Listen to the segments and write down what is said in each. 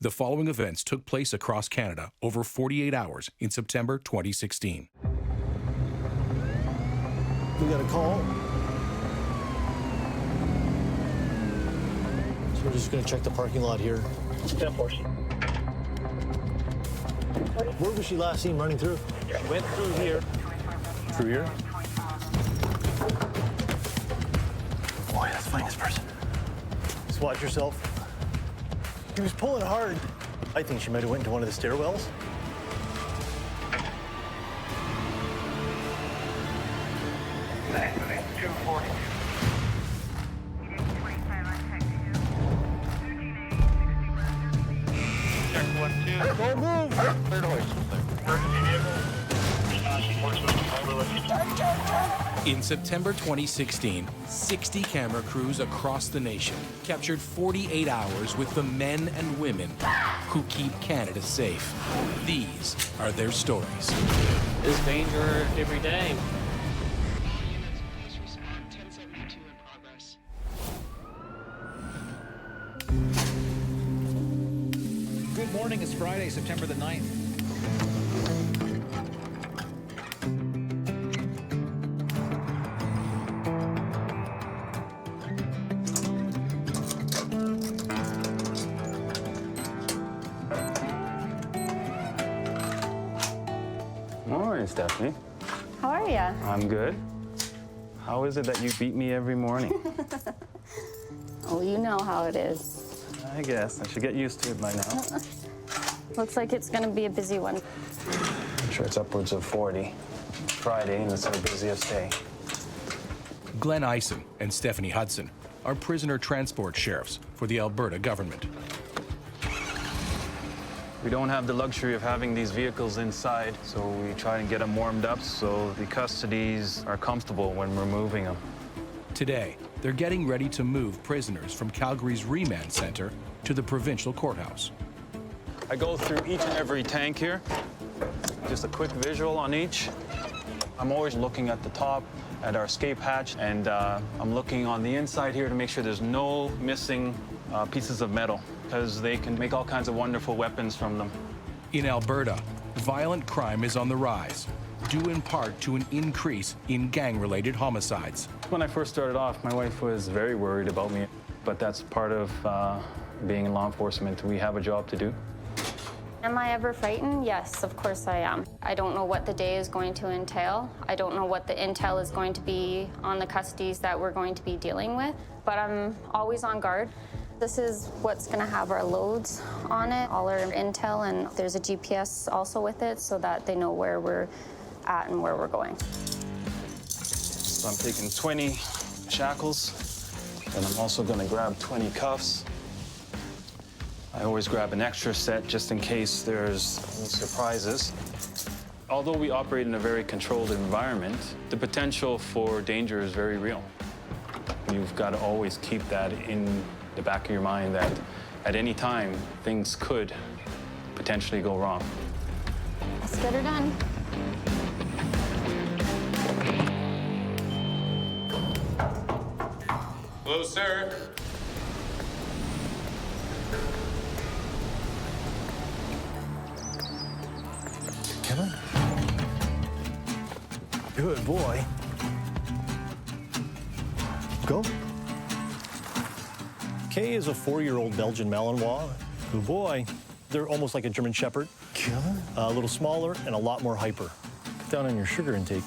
The following events took place across Canada over 48 hours in September 2016. We got a call. So we're just going to check the parking lot here. Where was she last seen running through? Went through here. Through here? Boy, let's find this person. Just watch yourself. He was pulling hard. I think she might have went into one of the stairwells. Check 1-2. Don't move! Third hoist. In September 2016, 60 camera crews across the nation captured 48 hours with the men and women who keep Canada safe. These are their stories. There's danger every day. Good morning. It's Friday, September the 9th. Morning, Stephanie. How are you? I'm good. How is it that you beat me every morning? Oh, you know how it is. I guess I should get used to it by now. Looks like it's going to be a busy one. I'm sure it's upwards of 40. Friday, and it's our busiest day. Glenn Eisen and Stephanie Hudson are prisoner transport sheriffs for the Alberta government. We don't have the luxury of having these vehicles inside, so we try and get them warmed up so the custodies are comfortable when we're moving them. Today, they're getting ready to move prisoners from Calgary's remand center to the provincial courthouse. I go through each and every tank here. Just a quick visual on each. I'm always looking at the top, at our escape hatch, and I'm looking on the inside here to make sure there's no missing pieces of metal, because they can make all kinds of wonderful weapons from them. In Alberta, violent crime is on the rise, due in part to an increase in gang-related homicides. When I first started off, my wife was very worried about me, but that's part of being in law enforcement. We have a job to do. Am I ever frightened? Yes, of course I am. I don't know what the day is going to entail. I don't know what the intel is going to be on the custodies that we're going to be dealing with, but I'm always on guard. This is what's going to have our loads on it, all our intel, and there's a GPS also with it so that they know where we're at and where we're going. So I'm taking 20 shackles, and I'm also going to grab 20 cuffs. I always grab an extra set just in case there's any surprises. Although we operate in a very controlled environment, the potential for danger is very real. You've got to always keep that in the back of your mind that at any time, things could potentially go wrong. Let's get her done. Hello, sir. Come on. Good boy. Go. Kay is a 4-year-old Belgian Malinois. Good boy. They're almost like a German Shepherd. A little smaller and a lot more hyper. Cut down on your sugar intake.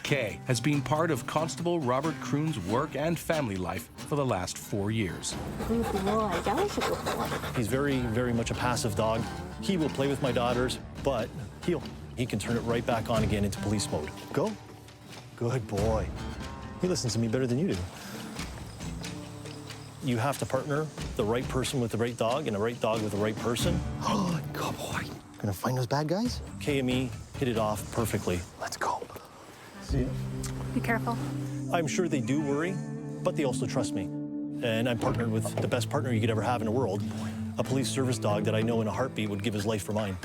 Kay has been part of Constable Robert Croon's work and family life for the last 4 years. Good boy. That was a good boy. He's very, very much a passive dog. He will play with my daughters, but he can turn it right back on again into police mode. Go. Good boy. He listens to me better than you do. You have to partner the right person with the right dog and the right dog with the right person. Oh, good boy. Gonna find those bad guys? Kay and me hit it off perfectly. Let's go. See ya. Be careful. I'm sure they do worry, but they also trust me. And I'm partnered with the best partner you could ever have in the world, a police service dog that I know in a heartbeat would give his life for mine.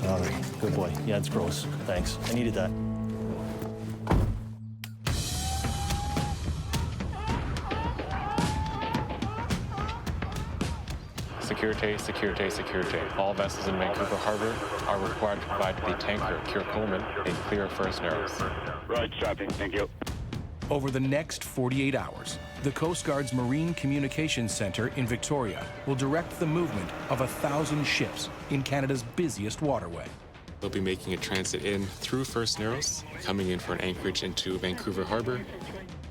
All right, good boy. Yeah, it's gross. Thanks. I needed that. Secure Securite, securite, securite. All vessels in Vancouver Harbor are required to provide to the tanker, Cure Coleman, a clear first Narrows. Right, trafficking, thank you. Over the next 48 hours, the Coast Guard's Marine Communications Center in Victoria will direct the movement of 1,000 ships in Canada's busiest waterway. They'll be making a transit in through First Narrows, coming in for an anchorage into Vancouver Harbor.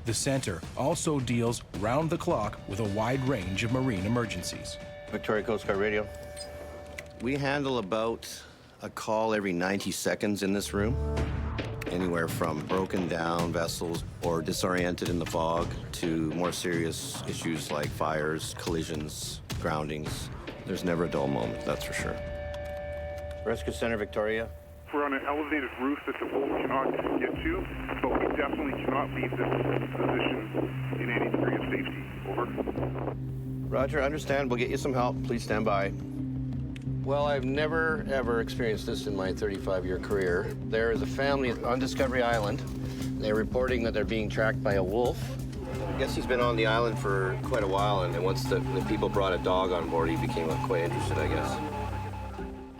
The center also deals round the clock with a wide range of marine emergencies. Victoria Coast Guard Radio. We handle about a call every 90 seconds in this room. Anywhere from broken down vessels or disoriented in the fog to more serious issues like fires, collisions, groundings. There's never a dull moment, that's for sure. Rescue Center, Victoria. We're on an elevated roof that the boat cannot get to, but we definitely cannot leave this position in any degree of safety. Over. Roger, understand. We'll get you some help. Please stand by. Well, I've never, ever experienced this in my 35-year career. There is a family on Discovery Island. They're reporting that they're being tracked by a wolf. I guess he's been on the island for quite a while, and once the people brought a dog on board, he became quite interested, I guess.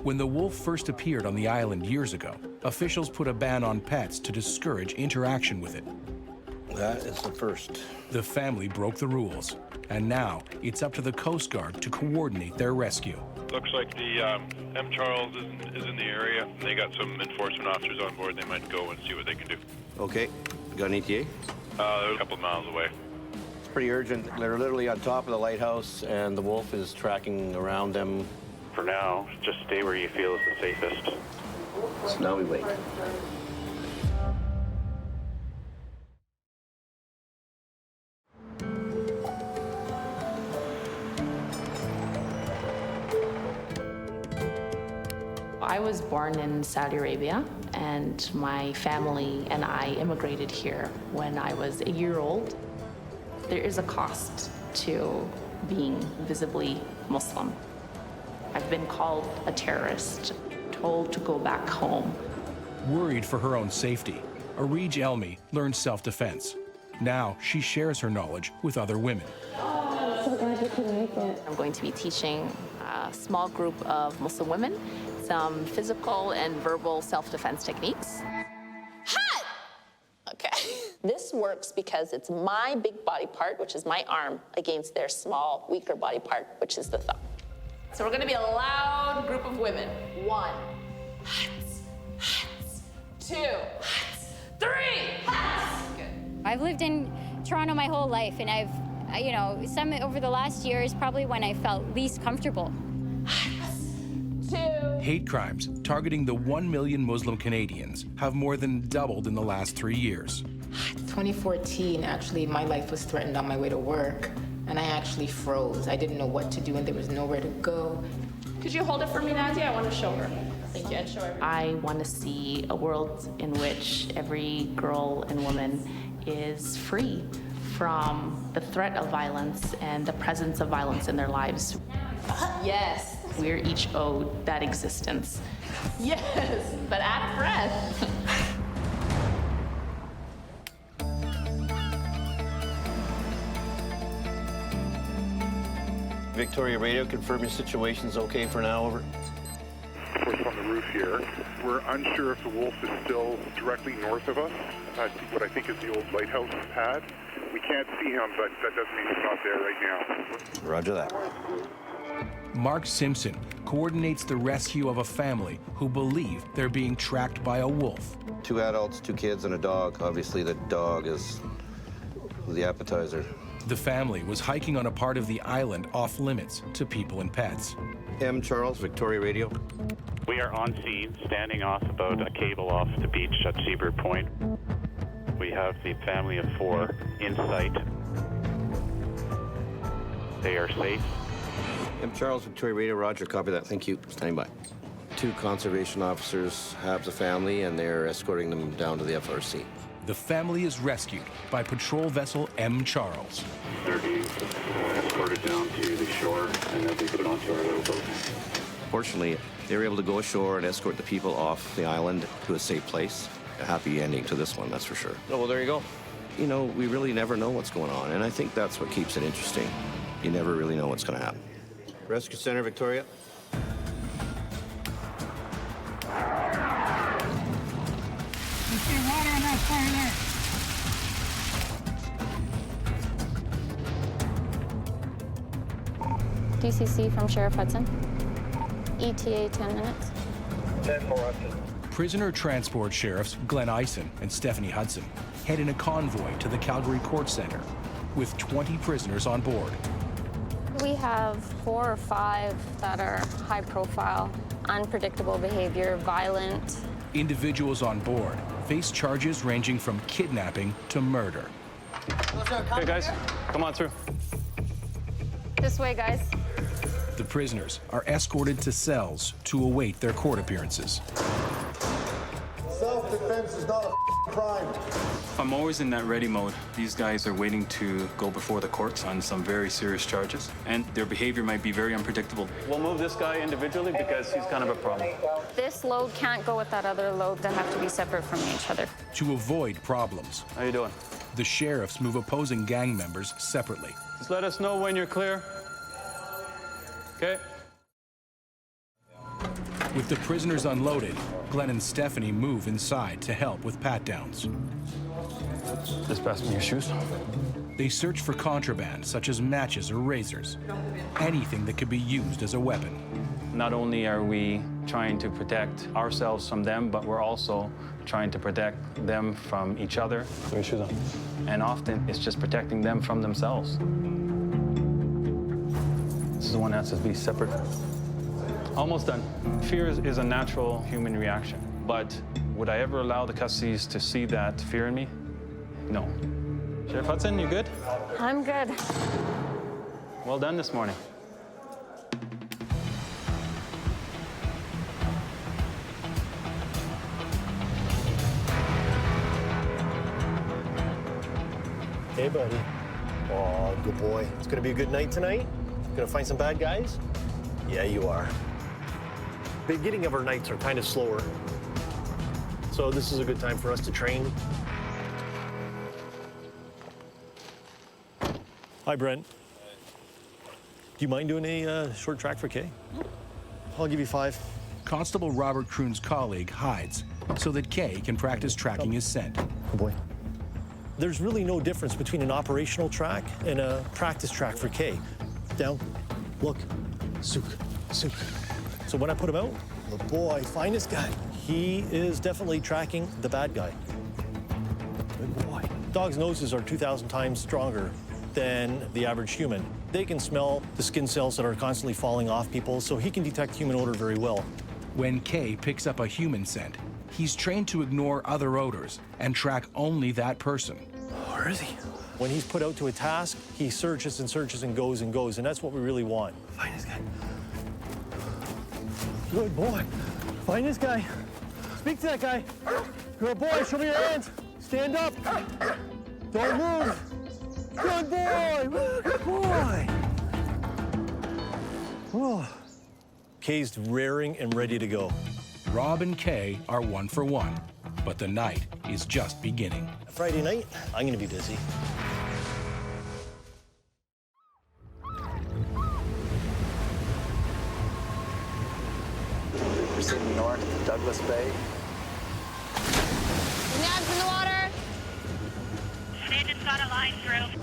When the wolf first appeared on the island years ago, officials put a ban on pets to discourage interaction with it. That is the first. The family broke the rules, and now it's up to the Coast Guard to coordinate their rescue. Looks like the M. Charles is in the area. They got some enforcement officers on board. They might go and see what they can do. Okay. Got an ETA? They're a couple of miles away. It's pretty urgent. They're literally on top of the lighthouse, and the wolf is tracking around them. For now, just stay where you feel is the safest. So now we wait. I was born in Saudi Arabia, and my family and I immigrated here when I was a year old. There is a cost to being visibly Muslim. I've been called a terrorist, told to go back home. Worried for her own safety, Arij Elmi learned self-defense. Now she shares her knowledge with other women. Oh, so glad you could make it. I'm going to be teaching a small group of Muslim women some physical and verbal self-defense techniques. Hot! Okay. This works because it's my big body part, which is my arm, against their small, weaker body part, which is the thumb. So we're gonna be a loud group of women. 1, hats, hats, 2, hats, 3, hats. Good. I've lived in Toronto my whole life, and some over the last year is probably when I felt least comfortable. Hats, 2. Hate crimes targeting the 1 million Muslim Canadians have more than doubled in the last 3 years. 2014, actually, my life was threatened on my way to work. And I actually froze. I didn't know what to do, and there was nowhere to go. Could you hold it for me, Nadia? I want to show her. Thank you, and show everyone. I want to see a world in which every girl and woman is free from the threat of violence and the presence of violence in their lives. Yes. We're each owed that existence. Yes, but out of breath. Victoria Radio, confirm your situation's okay for now, over. We're on the roof here. We're unsure if the wolf is still directly north of us, what I think is the old lighthouse pad. We can't see him, but that doesn't mean he's not there right now. Roger that. Mark Simpson coordinates the rescue of a family who believe they're being tracked by a wolf. 2 adults, 2 kids, and a dog. Obviously, the dog is the appetizer. The family was hiking on a part of the island off limits to people and pets. M. Charles, Victoria Radio. We are on scene, standing off about a cable off the beach at Seabird Point. We have the family of 4 in sight. They are safe. M. Charles, Victoria Radio, Roger, copy that. Thank you. Standing by. 2 conservation officers have the family, and they're escorting them down to the FRC. The family is rescued by patrol vessel M. Charles. They're being escorted down to the shore, and they'll be put onto our little boat. Fortunately, they were able to go ashore and escort the people off the island to a safe place. A happy ending to this one, that's for sure. Oh, well, there you go. You know, we really never know what's going on, and I think that's what keeps it interesting. You never really know what's going to happen. Rescue Center, Victoria. Water on that fire there. DCC from Sheriff Hudson. ETA 10 minutes. 10 more. Prisoner transport sheriffs Glenn Eisen and Stephanie Hudson head in a convoy to the Calgary Court Center with 20 prisoners on board. We have 4 or 5 that are high profile, unpredictable behavior, violent. Individuals on board face charges ranging from kidnapping to murder. Hey guys, come on through. This way, guys. The prisoners are escorted to cells to await their court appearances. Self-defense is not a crime. I'm always in that ready mode. These guys are waiting to go before the courts on some very serious charges, and their behavior might be very unpredictable. We'll move this guy individually because he's kind of a problem. This load can't go with that other load. They have to be separate from each other. To avoid problems, How you doing? the sheriffs move opposing gang members separately. Just let us know when you're clear. Okay. With the prisoners unloaded, Glenn and Stephanie move inside to help with pat-downs. Just pass me your shoes. They search for contraband, such as matches or razors, anything that could be used as a weapon. Not only are we trying to protect ourselves from them, but we're also trying to protect them from each other. Put your shoes on. And often it's just protecting them from themselves. This is the one that has to be separate. Almost done. Fear is a natural human reaction, but would I ever allow the custodies to see that fear in me? No. Sheriff Hudson, you good? I'm good. Well done this morning. Hey, buddy. Oh, good boy. It's gonna be a good night tonight? Gonna find some bad guys? Yeah, you are. Beginning of our nights are kind of slower. So this is a good time for us to train. Hi, Brent. Do you mind doing a short track for Kay? I'll give you 5. Constable Robert Kroon's colleague hides so that Kay can practice tracking his scent. Good boy. There's really no difference between an operational track and a practice track for Kay. Down, look, souk, souk. So when I put him out, the boy, finest guy. He is definitely tracking the bad guy. Good boy. Dogs' noses are 2,000 times stronger than the average human. They can smell the skin cells that are constantly falling off people, so he can detect human odor very well. When Kay picks up a human scent, he's trained to ignore other odors and track only that person. Where is he? When he's put out to a task, he searches and searches and goes, and that's what we really want. Find this guy. Good boy. Find this guy. Speak to that guy. Good boy, show me your hands. Stand up. Don't move. Good boy. Good boy. Oh. Kay's raring and ready to go. Rob and Kay are 1 for 1, but the night is just beginning. Friday night, I'm gonna be busy. Proceeding north, Douglas Bay. Nabs in the water. Agent's got a line through.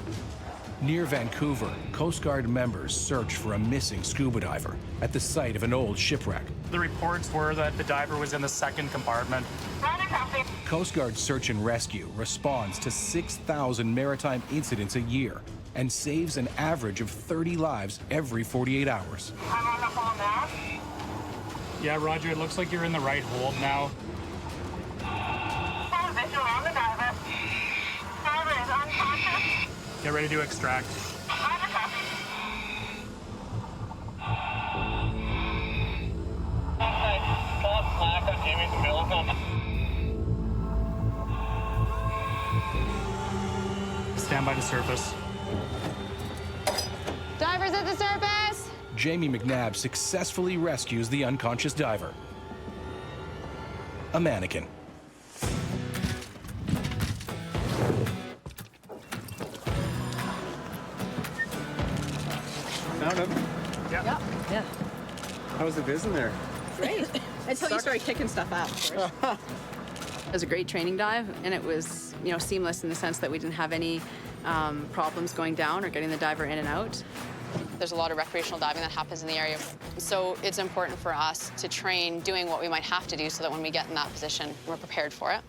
Near Vancouver, Coast Guard members search for a missing scuba diver at the site of an old shipwreck. The reports were that the diver was in the second compartment. Coast Guard Search and Rescue responds to 6,000 maritime incidents a year and saves an average of 30 lives every 48 hours. I'm on the phone now. Yeah, Roger, it looks like you're in the right hold now. Visual on the diver. Diver is unconscious. Get ready to extract. Roger, copy. Pull up slack on Jimmy's umbilical. Stand by the surface. Divers at the surface. Jamie McNabb successfully rescues the unconscious diver. A mannequin. Found him. Yeah. Yeah. How was the biz in there? Great. Until you started kicking stuff up. It was a great training dive, and it was, seamless in the sense that we didn't have any problems going down or getting the diver in and out. There's a lot of recreational diving that happens in the area, so it's important for us to train doing what we might have to do so that when we get in that position, we're prepared for it.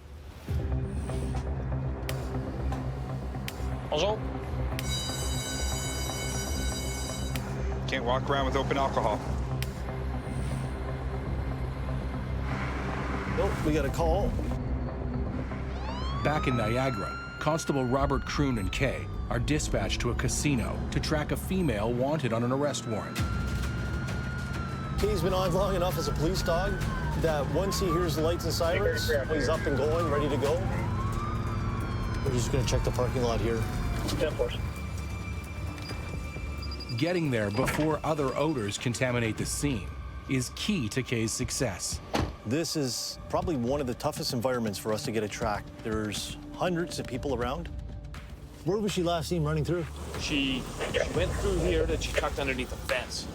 Bonjour. Can't walk around with open alcohol. Nope, we got a call. Back in Niagara, Constable Robert Kroon and Kay are dispatched to a casino to track a female wanted on an arrest warrant. Kay's been on long enough as a police dog that once he hears the lights and sirens, he's up and going, ready to go. We're just gonna check the parking lot here. Yeah, of course. Getting there before other odors contaminate the scene is key to Kay's success. This is probably one of the toughest environments for us to get a track. There's hundreds of people around. Where was she last seen running through? She went through here, then she tucked underneath the fence.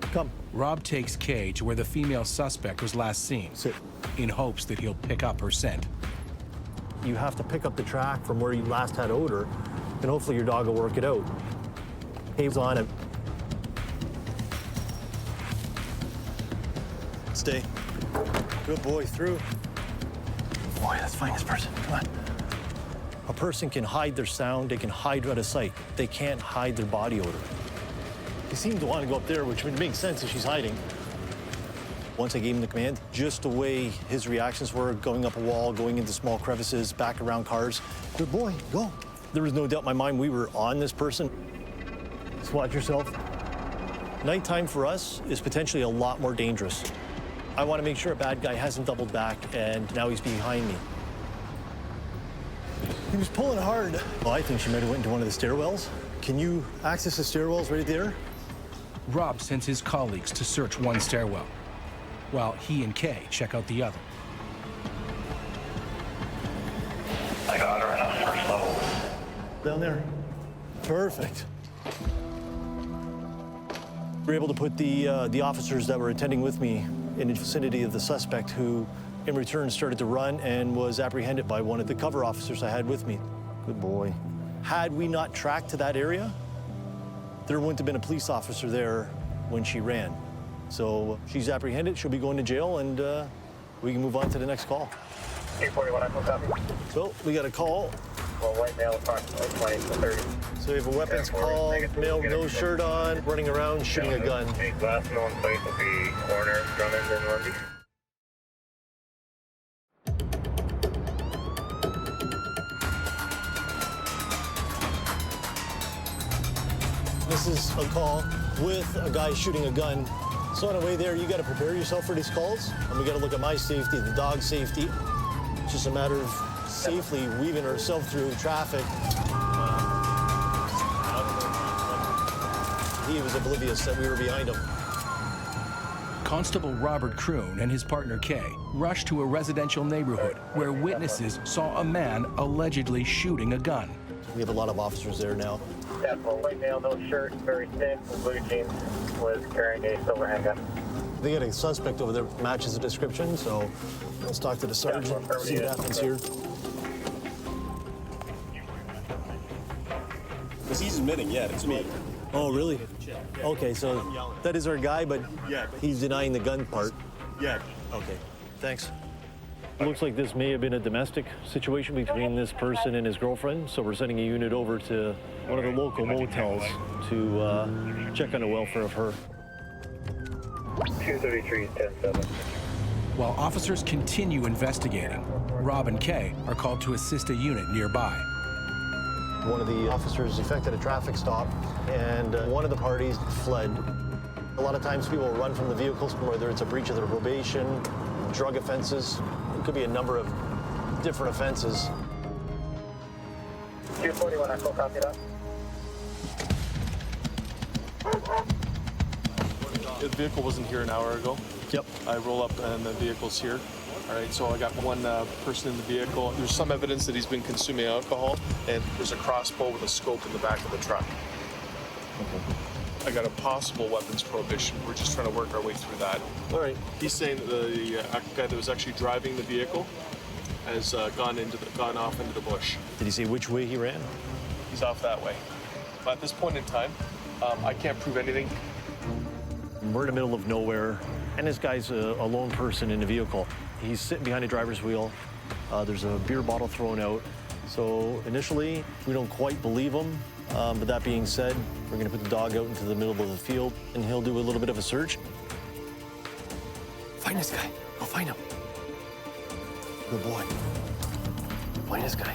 Come. Rob takes Kay to where the female suspect was last seen, Sit. in hopes that he'll pick up her scent. You have to pick up the track from where you last had odor, and hopefully your dog will work it out. Kay's on it. Stay. Good boy, through. Boy, let's find this person. Come on. A person can hide their sound, they can hide out of sight. They can't hide their body odor. He seemed to want to go up there, which would make sense if she's hiding. Once I gave him the command, just the way his reactions were, going up a wall, going into small crevices, back around cars. Good boy, go. There was no doubt in my mind we were on this person. Just watch yourself. Nighttime for us is potentially a lot more dangerous. I want to make sure a bad guy hasn't doubled back and now he's behind me. He was pulling hard. Well, I think she might have went into one of the stairwells. Can you access the stairwells right there? Rob sends his colleagues to search one stairwell, while he and Kay check out the other. I got her in a first level. Down there. Perfect. We were able to put the officers that were attending with me in the vicinity of the suspect, who in return started to run and was apprehended by one of the cover officers I had with me. Good boy. Had we not tracked to that area, there wouldn't have been a police officer there when she ran. So she's apprehended, she'll be going to jail, and we can move on to the next call. 841, I full copy. So we got a call. Well, white male approximately 20 to 30. So we have a weapons call, male, no shirt on, running around, shooting a gun. Last known place will be Corner, Drummond, and Lundy. This is a call with a guy shooting a gun. So on the way there, you got to prepare yourself for these calls, and we got to look at my safety, the dog's safety. It's just a matter of safely weaving ourselves through traffic. He was oblivious that we were behind him. Constable Robert Kroon and his partner Kay rushed to a residential neighborhood where witnesses saw a man allegedly shooting a gun. We have a lot of officers there now. Yeah, well, white male, no shirt, very thin, with blue jeans, was carrying a silver handgun. They got a suspect over there, matches the description, so let's talk to the sergeant, see what happens here. Because he's admitting, yeah, it's me. Oh, really? Okay, so that is our guy, but he's denying the gun part. Yeah. Okay, thanks. It looks like this may have been a domestic situation between this person and his girlfriend, so we're sending a unit over to one of the local motels to check on the welfare of her. 233, 10-7. While officers continue investigating, Rob and Kay are called to assist a unit nearby. One of the officers effected a traffic stop, and one of the parties fled. A lot of times people run from the vehicles, whether it's a breach of their probation, drug offenses. It could be a number of different offenses. 241, I full copy that. The vehicle wasn't here an hour ago. Yep. I roll up and the vehicle's here. All right, so I got one person in the vehicle. There's some evidence that he's been consuming alcohol, and there's a crossbow with a scope in the back of the truck. Okay. I got a possible weapons prohibition. We're just trying to work our way through that. All right. He's saying that the guy that was actually driving the vehicle has gone off into the bush. Did he say which way he ran? He's off that way. But at this point in time, I can't prove anything. We're in the middle of nowhere, and this guy's a lone person in the vehicle. He's sitting behind the driver's wheel. There's a beer bottle thrown out. So initially, we don't quite believe him. But that being said, we're going to put the dog out into the middle of the field, and he'll do a little bit of a search. Find this guy. Go find him. Good boy. Find this guy.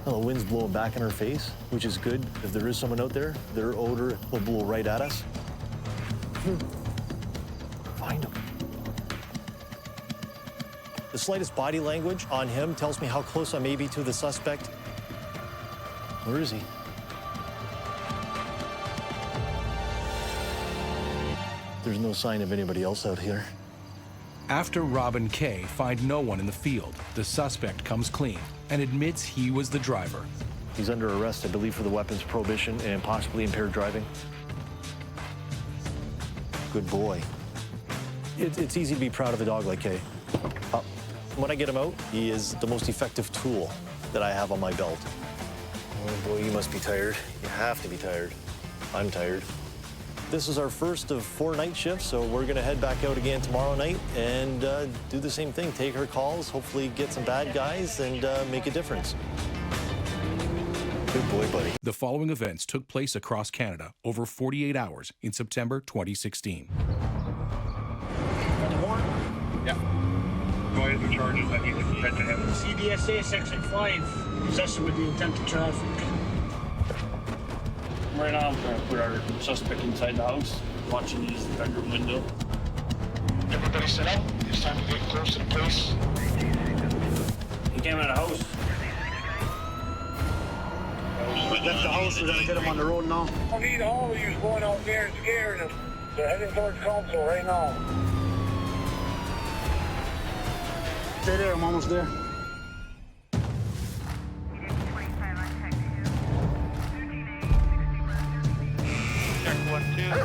Well, the wind's blowing back in our face, which is good. If there is someone out there, their odor will blow right at us. Find him. The slightest body language on him tells me how close I may be to the suspect. Where is he? There's no sign of anybody else out here. After Rob and Kay find no one in the field, the suspect comes clean and admits he was the driver. He's under arrest, I believe, for the weapons prohibition and possibly impaired driving. Good boy. It's easy to be proud of a dog like Kay. When I get him out, he is the most effective tool that I have on my belt. Oh boy, you must be tired. You have to be tired. I'm tired. This is our first of 4 night shifts, so we're gonna head back out again tomorrow night and do the same thing. Take our calls, hopefully get some bad guys and make a difference. Good boy, buddy. The following events took place across Canada over 48 hours in September 2016. Yeah. Go ahead with charges that need to be fed to him. CBSA Section 5, possession with the intent to traffic. Right now, we're going to put our suspect inside the house, watching his bedroom window. Everybody sit up. It's time to get close to the place. He came out of the house. We left the house. We're going to get him on the road now. I need all of you going out there and scaring him. They're heading towards council right now. Stay there. I'm almost there.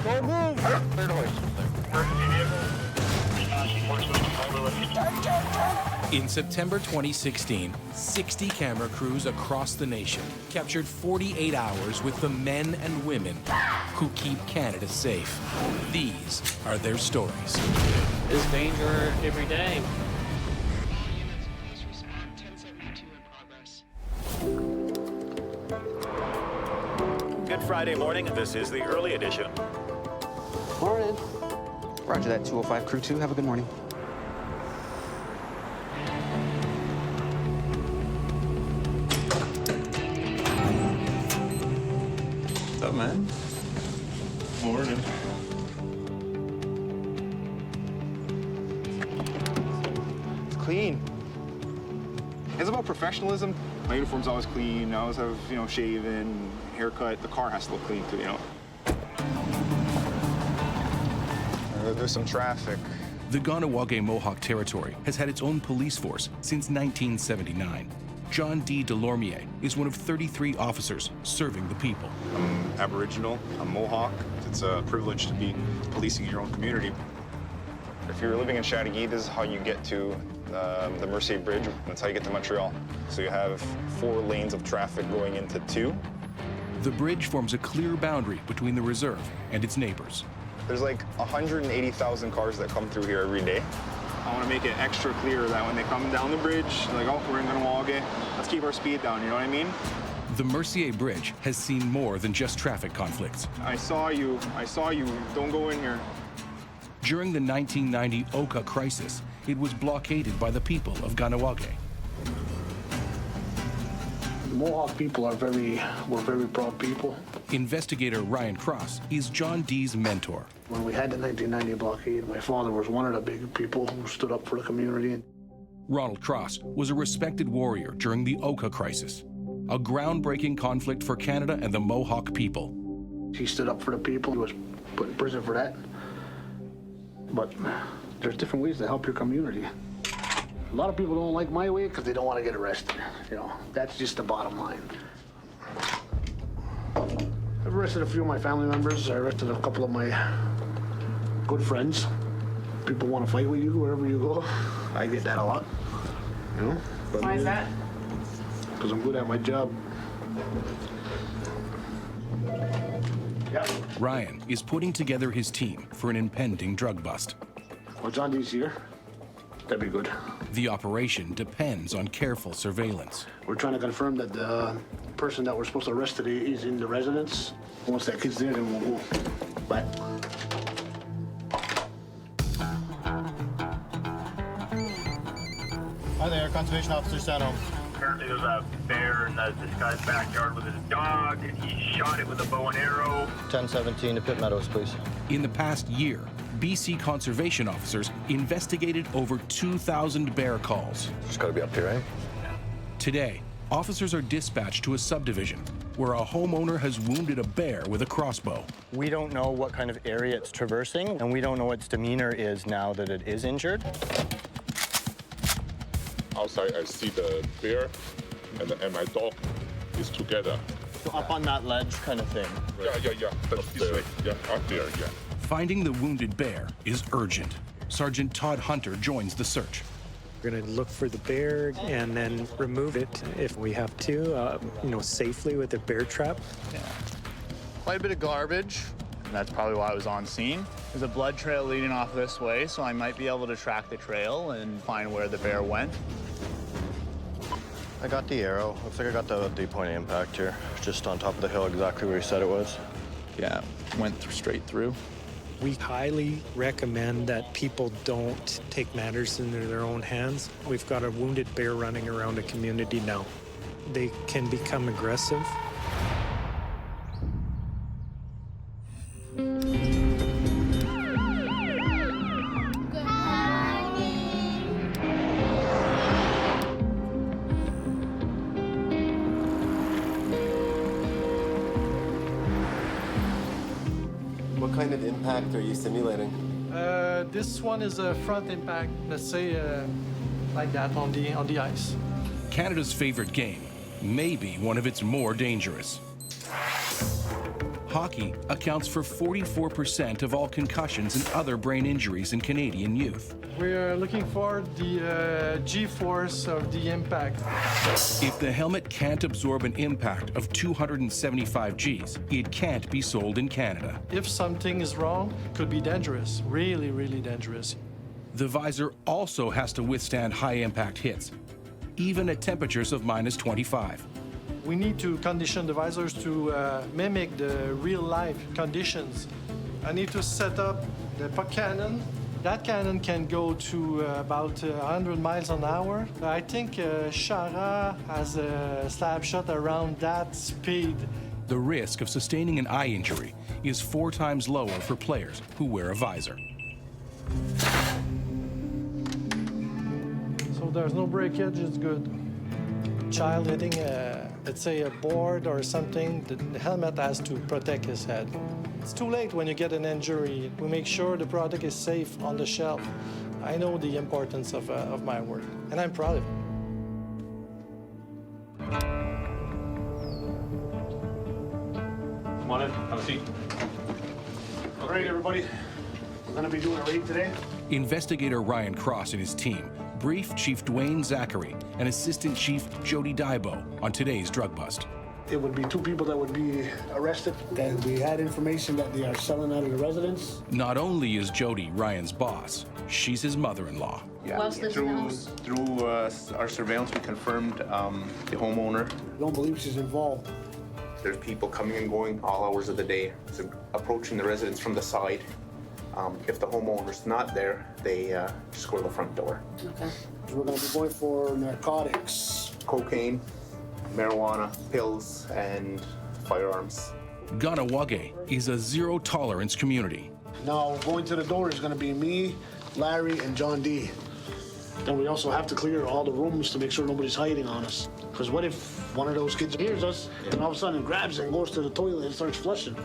Go move! Clear noise. In September 2016, 60 camera crews across the nation captured 48 hours with the men and women who keep Canada safe. These are their stories. There's danger every day. Good Friday morning. This is the early edition. Morning. Roger that, 205 Crew 2. Have a good morning. What's up, man? Morning. It's clean. It's about professionalism. My uniform's always clean. I always have, shaven, haircut. The car has to look clean too, There's some traffic. The Ganawage Mohawk Territory has had its own police force since 1979. John D. Delormier is one of 33 officers serving the people. I'm Aboriginal. I'm Mohawk. It's a privilege to be policing your own community. If you're living in Chateauguay, this is how you get to the Mercier Bridge. That's how you get to Montreal. So you have 4 lanes of traffic going into 2. The bridge forms a clear boundary between the reserve and its neighbors. There's like 180,000 cars that come through here every day. I want to make it extra clear that when they come down the bridge, they're like, oh, we're in Ganawage. Let's keep our speed down, you know what I mean? The Mercier Bridge has seen more than just traffic conflicts. I saw you, don't go in here. During the 1990 Oka crisis, it was blockaded by the people of Ganawage. The Mohawk people we're very proud people. Investigator Ryan Cross is John D's mentor. When we had the 1990 blockade, my father was one of the big people who stood up for the community. Ronald Cross was a respected warrior during the Oka crisis, a groundbreaking conflict for Canada and the Mohawk people. He stood up for the people. He was put in prison for that. But there's different ways to help your community. A lot of people don't like my way because they don't want to get arrested. That's just the bottom line. I've arrested a few of my family members. I arrested a couple of my good friends. People want to fight with you wherever you go. I get that a lot. You know? But why is that? Because I'm good at my job. Yeah. Ryan is putting together his team for an impending drug bust. Well, John D's here. That'd be good. The operation depends on careful surveillance. We're trying to confirm that the person that we're supposed to arrest today is in the residence. Once that kid's there, then we'll go. Bye. Hi there, Conservation Officer Stanholm. Apparently there's a bear in this guy's backyard with his dog, and he shot it with a bow and arrow. 1017 to Pitt Meadows, please. In the past year, BC conservation officers investigated over 2,000 bear calls. Just gotta be up here, eh? Today, officers are dispatched to a subdivision where a homeowner has wounded a bear with a crossbow. We don't know what kind of area it's traversing, and we don't know what its demeanor is now that it is injured. Outside, I see the bear and my dog is together. So up on that ledge kind of thing. Yeah. That's this way. Yeah, up there, yeah. Finding the wounded bear is urgent. Sergeant Todd Hunter joins the search. We're going to look for the bear and then remove it if we have to, safely with a bear trap. Yeah. Quite a bit of garbage. And that's probably why I was on scene. There's a blood trail leading off this way, so I might be able to track the trail and find where the bear went. I got the arrow. Looks like I got the point of impact here. Just on top of the hill, exactly where you said it was. Yeah, went straight through. We highly recommend that people don't take matters into their own hands. We've got a wounded bear running around a community now. They can become aggressive. What kind of impact are you simulating? This one is a front impact, let's say like that on the ice. Canada's favorite game, maybe one of its more dangerous. Hockey accounts for 44% of all concussions and other brain injuries in Canadian youth. We're looking for the G-force of the impact. If the helmet can't absorb an impact of 275 Gs, it can't be sold in Canada. If something is wrong, it could be dangerous, really, really dangerous. The visor also has to withstand high-impact hits, even at temperatures of -25. We need to condition the visors to mimic the real-life conditions. I need to set up the puck cannon. That cannon can go to about 100 miles an hour. I think Chara has a slap shot around that speed. The risk of sustaining an eye injury is 4 times lower for players who wear a visor. So there's no breakage, it's good. Child hitting, let's say, a board or something, the helmet has to protect his head. It's too late when you get an injury. We make sure the product is safe on the shelf. I know the importance of my work, and I'm proud of it. Come on in, have a seat. All right, everybody. We're gonna be doing a raid today. Investigator Ryan Cross and his team briefed Chief Dwayne Zachary and Assistant Chief Jody Dybo on today's drug bust. It would be 2 people that would be arrested. And we had information that they are selling out of the residence. Not only is Jody Ryan's boss, she's his mother-in-law. Yeah. Through our surveillance, we confirmed the homeowner. I don't believe she's involved. There's people coming and going all hours of the day, so approaching the residence from the side. If the homeowner's not there, they just go to the front door. Okay. So we're going to be going for narcotics. Cocaine, marijuana, pills, and firearms. Ganawage is a zero-tolerance community. Now, going to the door is going to be me, Larry, and John D. Then we also have to clear all the rooms to make sure nobody's hiding on us. Because what if one of those kids hears us and all of a sudden grabs and goes to the toilet and starts flushing?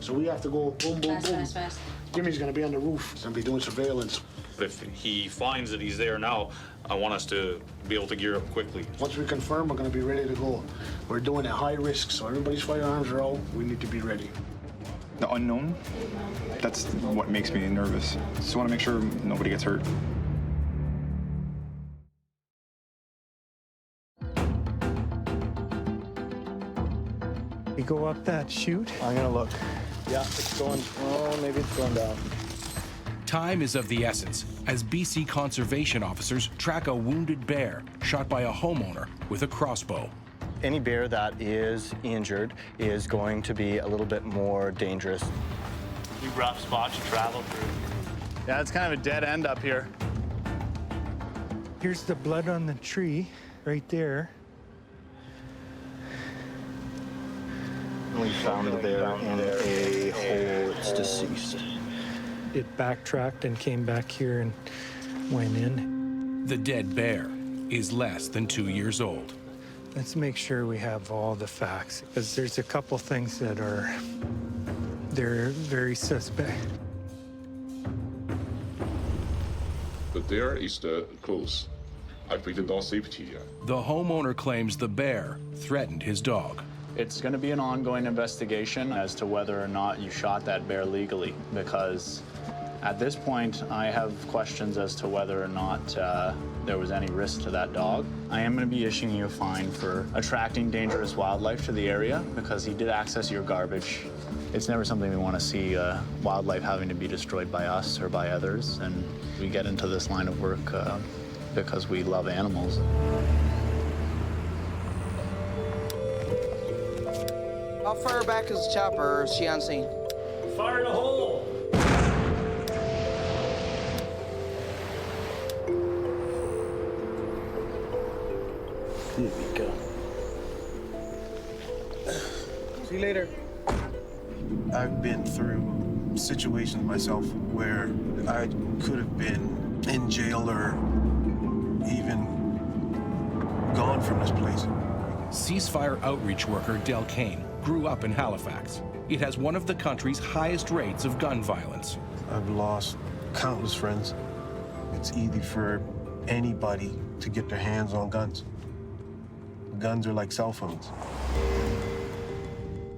So we have to go boom, boom, boom. Fast. Jimmy's gonna be on the roof. He's gonna be doing surveillance. If he finds that he's there now, I want us to be able to gear up quickly. Once we confirm, we're gonna be ready to go. We're doing it high risk, so everybody's firearms are out. We need to be ready. The unknown, that's what makes me nervous. Just want to make sure nobody gets hurt. We go up that chute. I'm gonna look. Yeah, it's going, oh, maybe it's going down. Time is of the essence as BC conservation officers track a wounded bear shot by a homeowner with a crossbow. Any bear that is injured is going to be a little bit more dangerous. Pretty rough spot to travel through. Yeah, it's kind of a dead end up here. Here's the blood on the tree right there. We found the bear in a hole. It's deceased. It backtracked and came back here and went in. The dead bear is less than 2 years old. Let's make sure we have all the facts, because there's a couple things that they're very suspect. The deer is close. I think the dog safety here. The homeowner claims the bear threatened his dog. It's going to be an ongoing investigation as to whether or not you shot that bear legally, because at this point, I have questions as to whether or not there was any risk to that dog. I am going to be issuing you a fine for attracting dangerous wildlife to the area because he did access your garbage. It's never something we want to see wildlife having to be destroyed by us or by others, and we get into this line of work because we love animals. How far back is the chopper, or is she on scene? Fire in the hole! Here we go. See you later. I've been through situations myself where I could have been in jail or even gone from this place. Ceasefire outreach worker Del Kane grew up in Halifax. It has one of the country's highest rates of gun violence. I've lost countless friends. It's easy for anybody to get their hands on guns. Guns are like cell phones.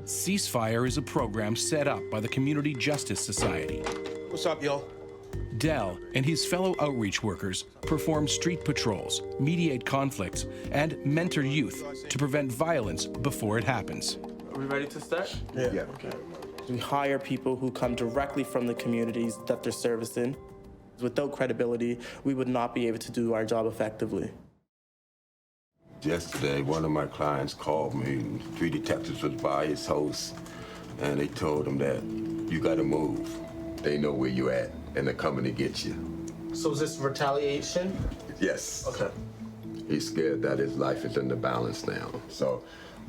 Ceasefire is a program set up by the Community Justice Society. What's up, y'all? Del and his fellow outreach workers perform street patrols, mediate conflicts, and mentor youth to prevent violence before it happens. Are we ready to start? Yeah. Okay. We hire people who come directly from the communities that they're servicing. Without credibility, we would not be able to do our job effectively. Yesterday, one of my clients called me, and 3 detectives was by his house, and they told him that you gotta move. They know where you at, and they're coming to get you. So is this retaliation? Yes. Okay. He's scared that his life is in the balance now. So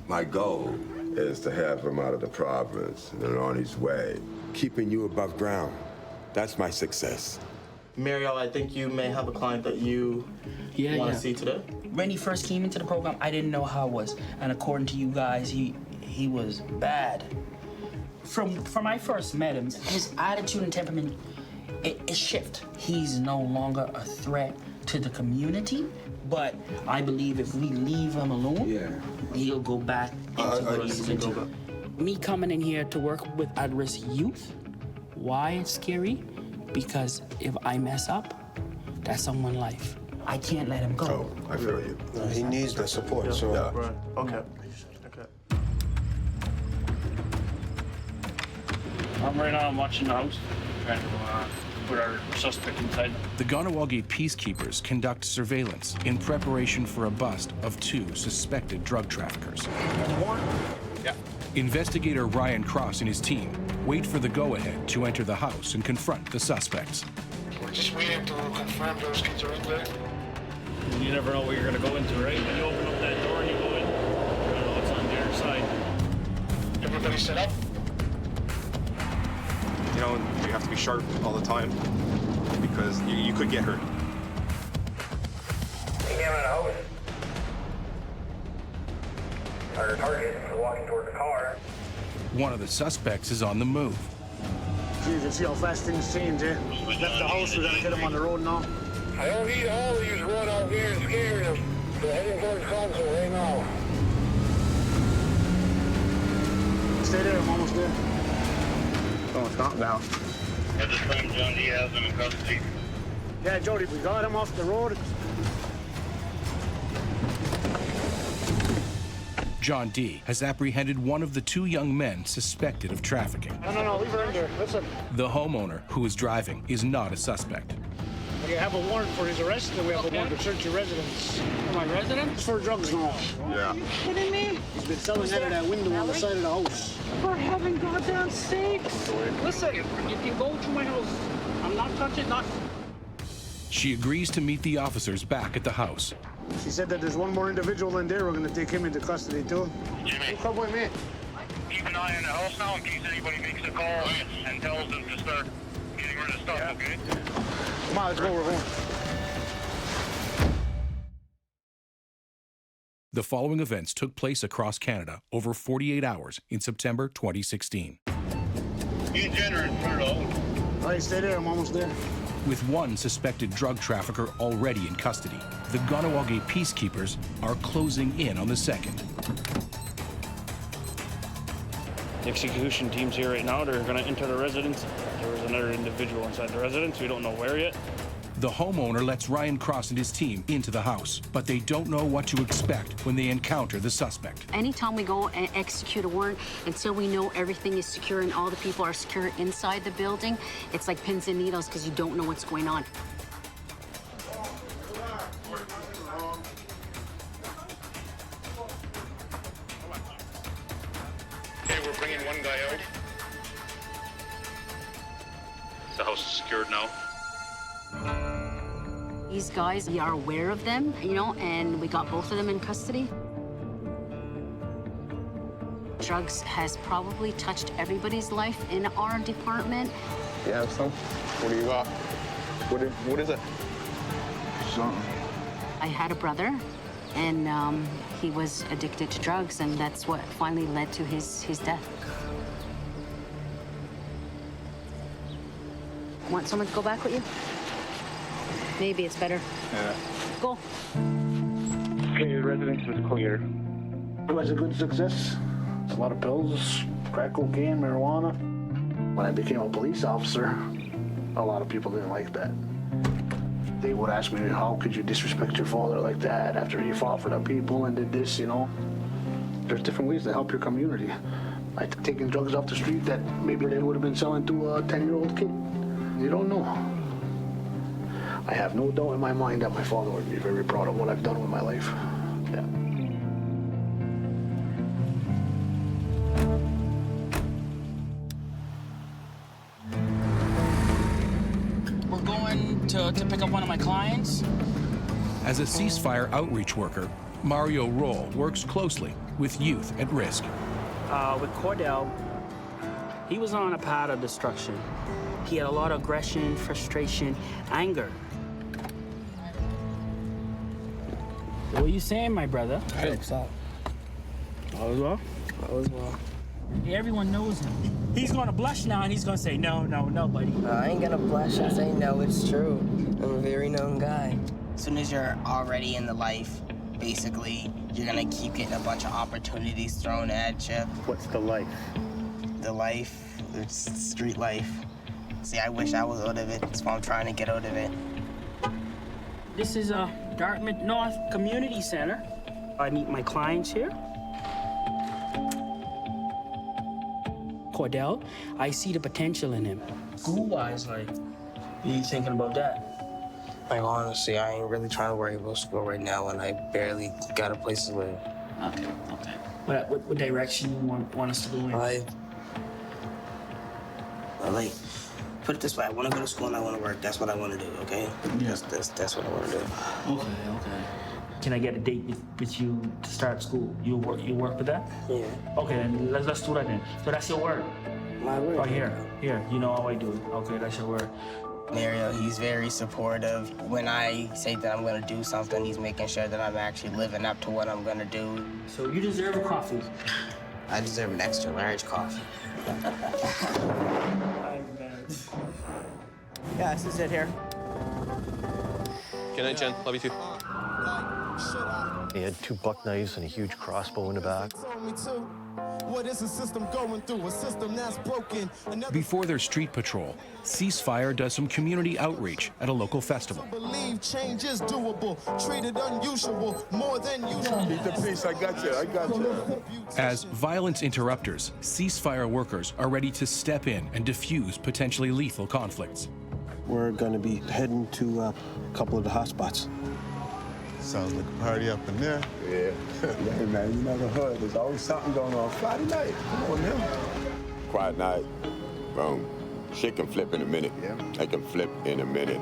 my goal is to have him out of the province and on his way. Keeping you above ground, that's my success. Mariel, I think you may have a client that you want to see today. When he first came into the program, I didn't know how it was. And according to you guys, he was bad. From I first met him, his attitude and temperament, it shifted. He's no longer a threat to the community, but I believe if we leave him alone, he'll go back into what he's into. Me coming in here to work with at-risk youth, why it's scary? Because if I mess up, that's someone's life. I can't let him go. Oh, I feel you. He needs the support, so... Yeah. Right. Okay. Right now I'm watching the house, trying to put our suspect inside. The Ganawagi peacekeepers conduct surveillance in preparation for a bust of 2 suspected drug traffickers. Yeah. Investigator Ryan Cross and his team wait for the go-ahead to enter the house and confront the suspects. We're just waiting to confirm those kids are in there. You never know what you're going to go into, right? When you open up that door and you go in, you don't know what's on the other side. Everybody set up? You know, you have to be sharp all the time because you could get hurt. Hang out in the house. Our target is walking toward the car. One of the suspects is on the move. You can see how fast things change, eh? We left the house, we gotta get him on the road now. I don't need all of you to run out here and scare them. They're heading towards council right now. Stay there, I'm almost there. Oh, it's not now. At this time, John D has them in custody. Yeah, Jody, we got him off the road. John D. has apprehended one of the 2 young men suspected of trafficking. No, leave her in there. Listen. The homeowner who is driving is not a suspect. We have a warrant for his arrest, and we have a warrant to search your residence. My residence? It's for drugs now. Yeah. Are you kidding me? He's been selling out of that window on the side of the house. For heaven goddamn sakes! Listen, you can go to my house. I'm not touching nothing. She agrees to meet the officers back at the house. She said that there's one more individual in there. We're going to take him into custody, too. Jimmy. Come with me. Keep an eye on the house now in case anybody makes a call and tells them to start getting rid of stuff, okay? Come on, let's go. We're going. The following events took place across Canada over 48 hours in September 2016. Me and Jen are in front of All right, stay there. I'm almost there. With one suspected drug trafficker already in custody, the Ganawage peacekeepers are closing in on the second. The execution team's here right now. They're going to enter the residence. There was another individual inside the residence. We don't know where yet. The homeowner lets Ryan Cross and his team into the house, but they don't know what to expect when they encounter the suspect. Anytime we go and execute a warrant, until we know everything is secure and all the people are secure inside the building, it's like pins and needles because you don't know what's going on. Okay, we're bringing one guy out. The house is secured now. These guys, we are aware of them, and we got both of them in custody. Drugs has probably touched everybody's life in our department. You have some? What do you got? What is it? Something. I had a brother, and he was addicted to drugs, and that's what finally led to his death. Want someone to go back with you? Maybe it's better. Yeah. Go. Okay, your residence is clear. It was a good success. A lot of pills, crack cocaine, marijuana. When I became a police officer, a lot of people didn't like that. They would ask me, how could you disrespect your father like that after he fought for the people and did this, There's different ways to help your community. Like taking drugs off the street that maybe they would have been selling to a 10-year-old kid. You don't know. I have no doubt in my mind that my father would be very proud of what I've done with my life. Yeah. We're going to pick up one of my clients. As a ceasefire outreach worker, Mario Roll works closely with youth at risk. With Cordell, he was on a path of destruction. He had a lot of aggression, frustration, anger. What are you saying, my brother? Hey, what's up? All is well? All is well. Everyone knows him. He's gonna blush now and he's gonna say, no, buddy. I ain't gonna blush and say no, it's true. I'm a very known guy. As soon as you're already in the life, basically, you're gonna keep getting a bunch of opportunities thrown at you. What's the life? The life, it's street life. See, I wish I was out of it. That's why I'm trying to get out of it. This is Dartmouth North Community Center. I meet my clients here. Cordell, I see the potential in him. School-wise, what are you thinking about that? Like, honestly, I ain't really trying to worry about school right now, and I barely got a place to live. Okay. What direction you want us to go in? Like, put it this way, I want to go to school and I want to work. That's what I want to do, okay? Yes. That's what I want to do. Okay. Can I get a date with you to start school? You work with that? Yeah. Okay, then let's do that then. So that's your word? My word. Oh, here. You know how I do it. Okay, that's your word. Mario, he's very supportive. When I say that I'm going to do something, he's making sure that I'm actually living up to what I'm going to do. So you deserve a coffee. I deserve an extra large coffee. I'm Yeah, this is it here. Good night, Jen. Love you too. He had 2 buck knives and a huge crossbow in the back. What is the system going through? A system that's broken. Before their street patrol, Ceasefire does some community outreach at a local festival. Believe change is doable, treated unusual, more than usual. Keep the peace, I got you. As violence interrupters, Ceasefire workers are ready to step in and defuse potentially lethal conflicts. We're going to be heading to a couple of the hotspots. Sounds like a party up in there. Yeah. Hey, man, you know the hood. There's always something going on. Friday night. Come on now. Quiet night. Boom. Shit can flip in a minute. Yeah. They can flip in a minute.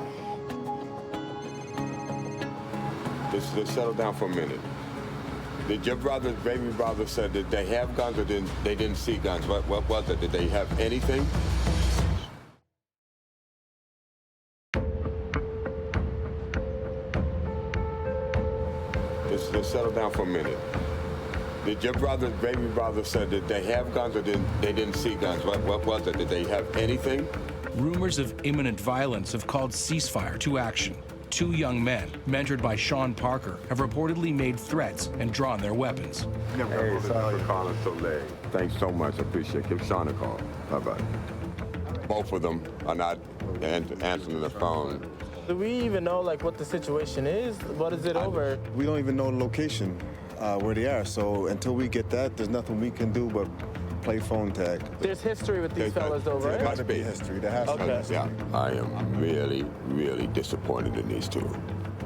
Just settle down for a minute. Did your brother's baby brother said that they have guns or they didn't see guns? What was it? Did they have anything? Just settle down for a minute. Did your brother's baby brother said that they have guns or they didn't see guns? What was it? Did they have anything? Rumors of imminent violence have called Ceasefire to action. 2 young men, mentored by Sean Parker, have reportedly made threats and drawn their weapons. Hey, sorry for calling so late. Thanks so much. I appreciate it. Give Sean a call. Bye-bye. Both of them are not answering the phone. Do we even know what the situation is? What is it over? We don't even know the location where they are. So until we get that, there's nothing we can do but play phone tag. There's history with these fellas, though, right? There must be history. There has to be. Yeah, I am really, really disappointed in these 2.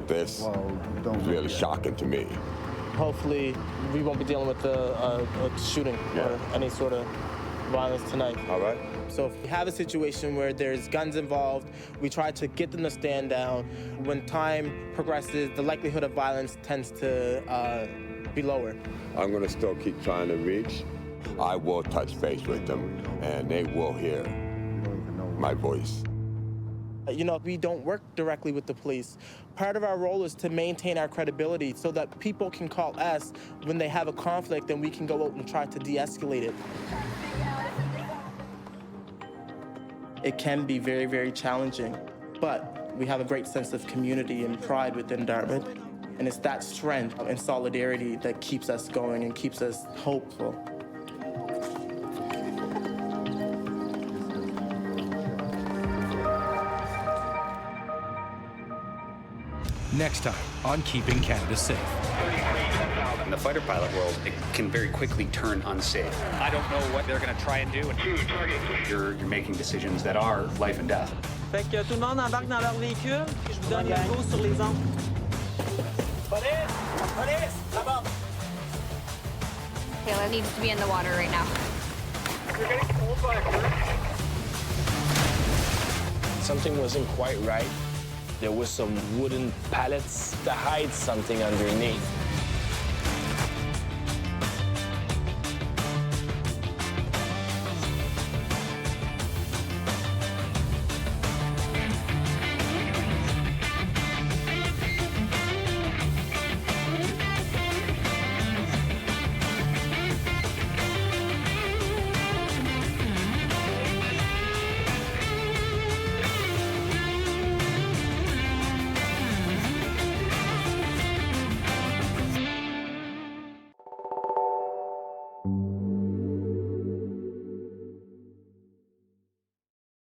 This is really shocking to me. Hopefully, we won't be dealing with a shooting or any sort of violence tonight. All right. So if we have a situation where there's guns involved, we try to get them to stand down. When time progresses, the likelihood of violence tends to be lower. I'm going to still keep trying to reach. I will touch base with them, and they will hear my voice. We don't work directly with the police. Part of our role is to maintain our credibility so that people can call us when they have a conflict and we can go out and try to de-escalate it. It can be very, very challenging, but we have a great sense of community and pride within Dartmouth, and it's that strength and solidarity that keeps us going and keeps us hopeful. Next time on Keeping Canada Safe. In the fighter pilot world, it can very quickly turn unsafe. I don't know what they're going to try and do. You're making decisions that are life and death. Fait que tout le monde embarque dans leur véhicule, que je vous donne le go sur les ondes. Police! Police! Là-bas! Kayla needs to be in the water right now. You're getting pulled by a group. Something wasn't quite right. There was some wooden pallets to hide something underneath.